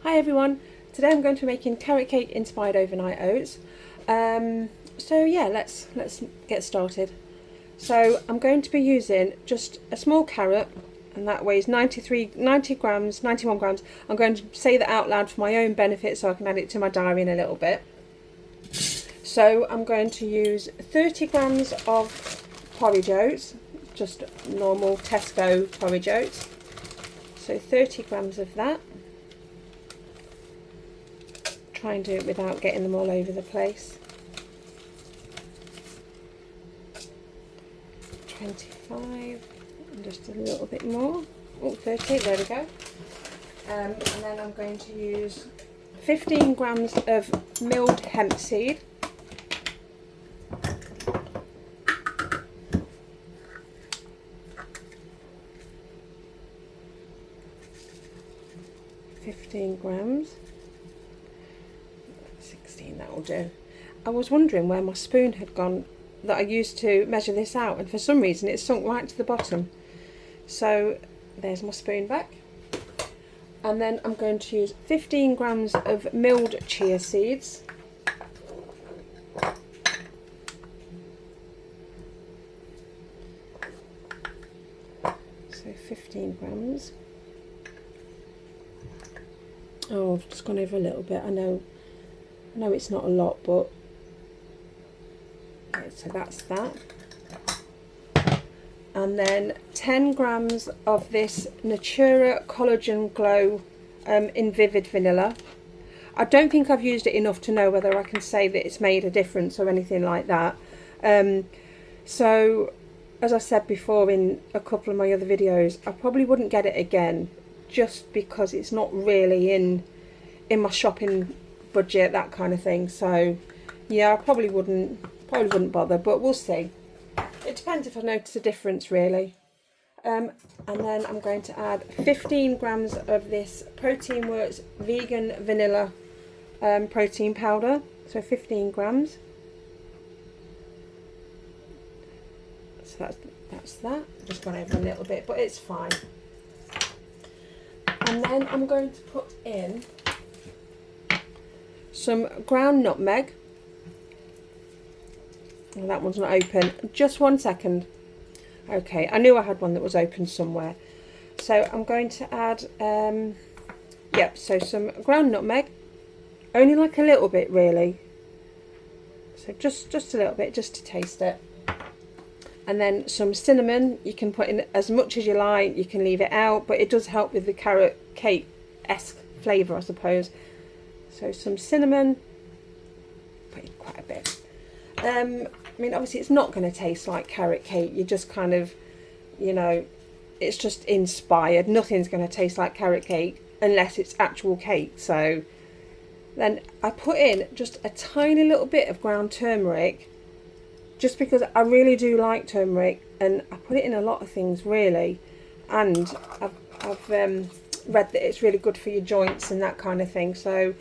Hi everyone, today I'm going to be making carrot cake inspired overnight oats. So yeah, let's get started. So I'm going to be using just a small carrot, and that weighs 90 grams, 91 grams. I'm going to say that out loud for my own benefit so I can add it to my diary in a little bit. So I'm going to use 30 grams of porridge oats, just normal Tesco porridge oats. So 30 grams of that. Try and do it without getting them all over the place. 25 and just a little bit more. Oh, 30, there we go. And then I'm going to use 15 grams of milled hemp seed. £15. 16, that will do. I was wondering where my spoon had gone that I used to measure this out, and for some reason it sunk right to the bottom. So there's my spoon back. And then I'm going to use 15 grams of milled chia seeds. So 15 grams. Oh, I've just gone over a little bit. I know it's not a lot, but okay, so that's that. And then 10 grams of this Natura Collagen Glow in Vivid Vanilla. I don't think I've used it enough to know whether I can say that it's made a difference or anything like that. So, as I said before in a couple of my other videos, I probably wouldn't get it again just because it's not really in my shopping budget, that kind of thing. So yeah, I probably wouldn't bother, but we'll see. It depends if I notice a difference really. And then I'm going to add 15 grams of this Protein Works vegan vanilla protein powder, so 15 grams. So that's that. I've just gone over a little bit, but it's fine. And then I'm going to put in some ground nutmeg. Well, that one's not open. Just 1 second. Okay, I knew I had one that was open somewhere. So I'm going to add, so some ground nutmeg. Only like a little bit really. So just a little bit, just to taste it. And then some cinnamon. You can put in as much as you like. You can leave it out, but it does help with the carrot cake-esque flavour, I suppose. So some cinnamon, put in quite a bit. I mean, obviously it's not going to taste like carrot cake. You just kind of, it's just inspired. Nothing's going to taste like carrot cake unless it's actual cake. So then I put in just a tiny little bit of ground turmeric, just because I really do like turmeric, and I put it in a lot of things really. And I've read that it's really good for your joints and that kind of thing. So,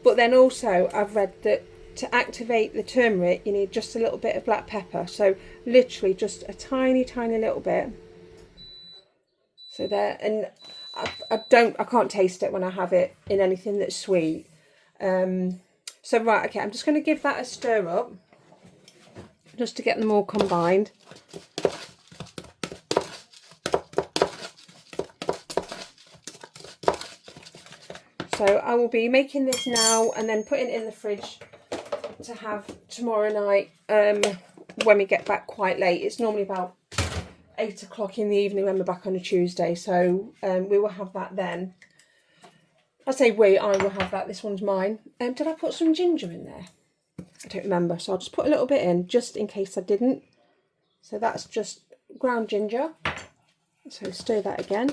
but then also I've read that to activate the turmeric you need just a little bit of black pepper, so literally just a tiny little bit. So there, and I can't taste it when I have it in anything that's sweet. So right, okay, I'm just going to give that a stir up just to get them all combined. So I will be making this now and then putting it in the fridge to have tomorrow night when we get back quite late. It's normally about 8 o'clock in the evening when we're back on a Tuesday, so we will have that then. I say I will have that. This one's mine. Did I put some ginger in there? I don't remember, so I'll just put a little bit in just in case I didn't. So that's just ground ginger. So stir that again.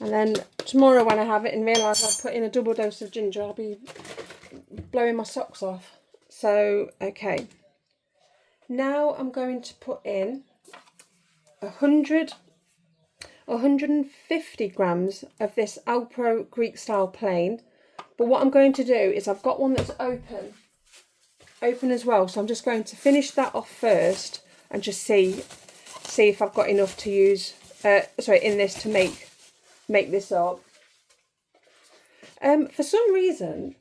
And then tomorrow when I have it and realise I've put in a double dose of ginger, I'll be blowing my socks off. So, okay. Now I'm going to put in 150 grams of this Alpro Greek style plain. But what I'm going to do is I've got one that's open as well. So I'm just going to finish that off first and just see if I've got enough to use, in this to make this up. For some reason,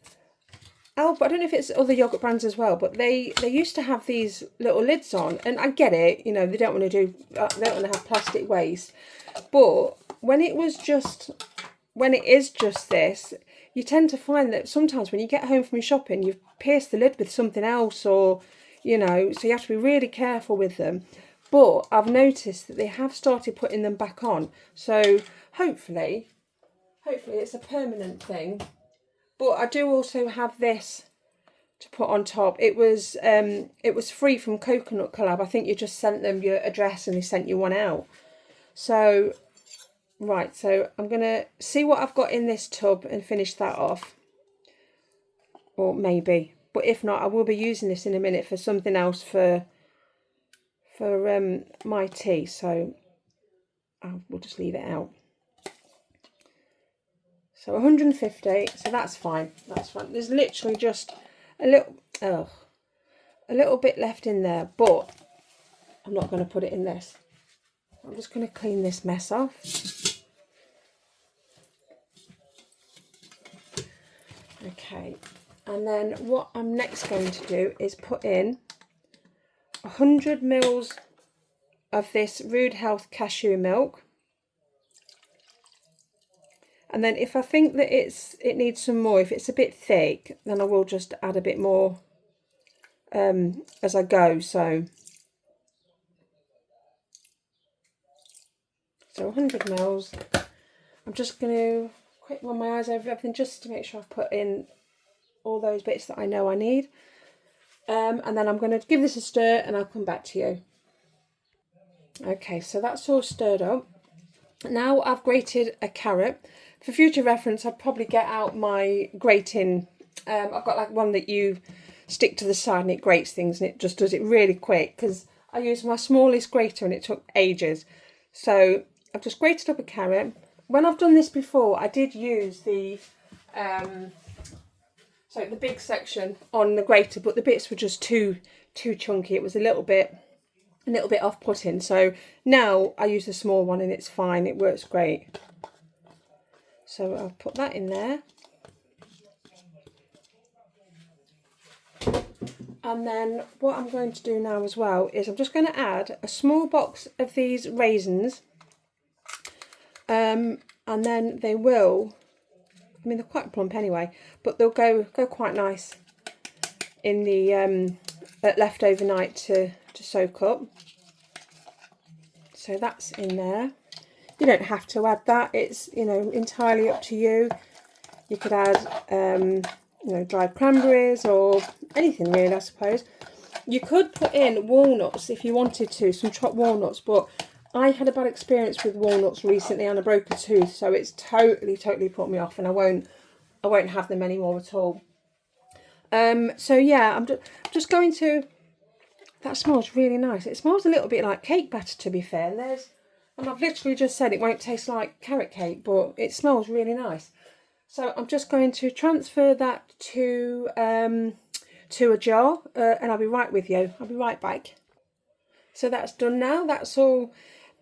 Alba, I don't know if it's other yogurt brands as well, but they used to have these little lids on, and I get it, you know, they don't want to do, they don't want to have plastic waste, but when it is just this, you tend to find that sometimes when you get home from your shopping, you've pierced the lid with something else, or, you know, so you have to be really careful with them. But I've noticed that they have started putting them back on, so hopefully it's a permanent thing. But I do also have this to put on top. It was free from Coconut Collab. I think you just sent them your address and they sent you one out. So, right, so I'm going to see what I've got in this tub and finish that off. Or maybe. But if not, I will be using this in a minute for something else for my tea. So, we'll just leave it out. So 150, so that's fine. That's fine. There's literally just a little bit left in there, but I'm not going to put it in this. I'm just going to clean this mess off. Okay, and then what I'm next going to do is put in 100 mils of this Rude Health cashew milk. And then if I think that it needs some more, if it's a bit thick, then I will just add a bit more as I go. So 100 mils. I'm just going to quick run my eyes over everything just to make sure I've put in all those bits that I know I need. And then I'm going to give this a stir and I'll come back to you. Okay, so that's all stirred up. Now I've grated a carrot. For future reference, I'd probably get out my grating. I've got like one that you stick to the side and it grates things and it just does it really quick, because I used my smallest grater and it took ages. So I've just grated up a carrot. When I've done this before, I did use the big section on the grater, but the bits were just too chunky. It was a little bit off-putting. So now I use the small one and it's fine. It works great. So I'll put that in there. And then what I'm going to do now as well is I'm just going to add a small box of these raisins. And then they will, I mean, they're quite plump anyway, but they'll go quite nice in the left overnight to soak up. So that's in there. You don't have to add that. It's, you know, entirely up to you. You could add, you know, dried cranberries or anything really, I suppose. You could put in walnuts if you wanted to, some chopped walnuts, but I had a bad experience with walnuts recently and I broke a tooth, so it's totally put me off, and I won't have them anymore at all. So yeah, I'm just going to. That smells really nice. It smells a little bit like cake batter, to be fair. And I've literally just said it won't taste like carrot cake, but it smells really nice. So I'm just going to transfer that to a jar, and I'll be right with you. I'll be right back. So that's done now. That's all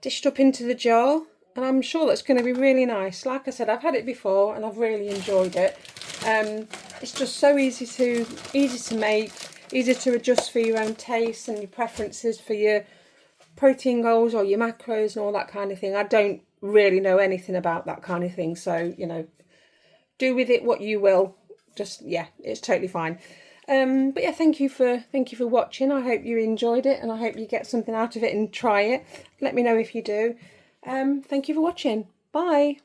dished up into the jar, and I'm sure that's going to be really nice. Like I said, I've had it before and I've really enjoyed it. It's just so easy to make, easy to adjust for your own tastes and your preferences for your protein goals or your macros and all that kind of thing. I don't really know anything about that kind of thing, so, you know, do with it what you will. Just, yeah, it's totally fine. But yeah, thank you for watching. I hope you enjoyed it and I hope you get something out of it and try it. Let me know if you do. Thank you for watching. Bye.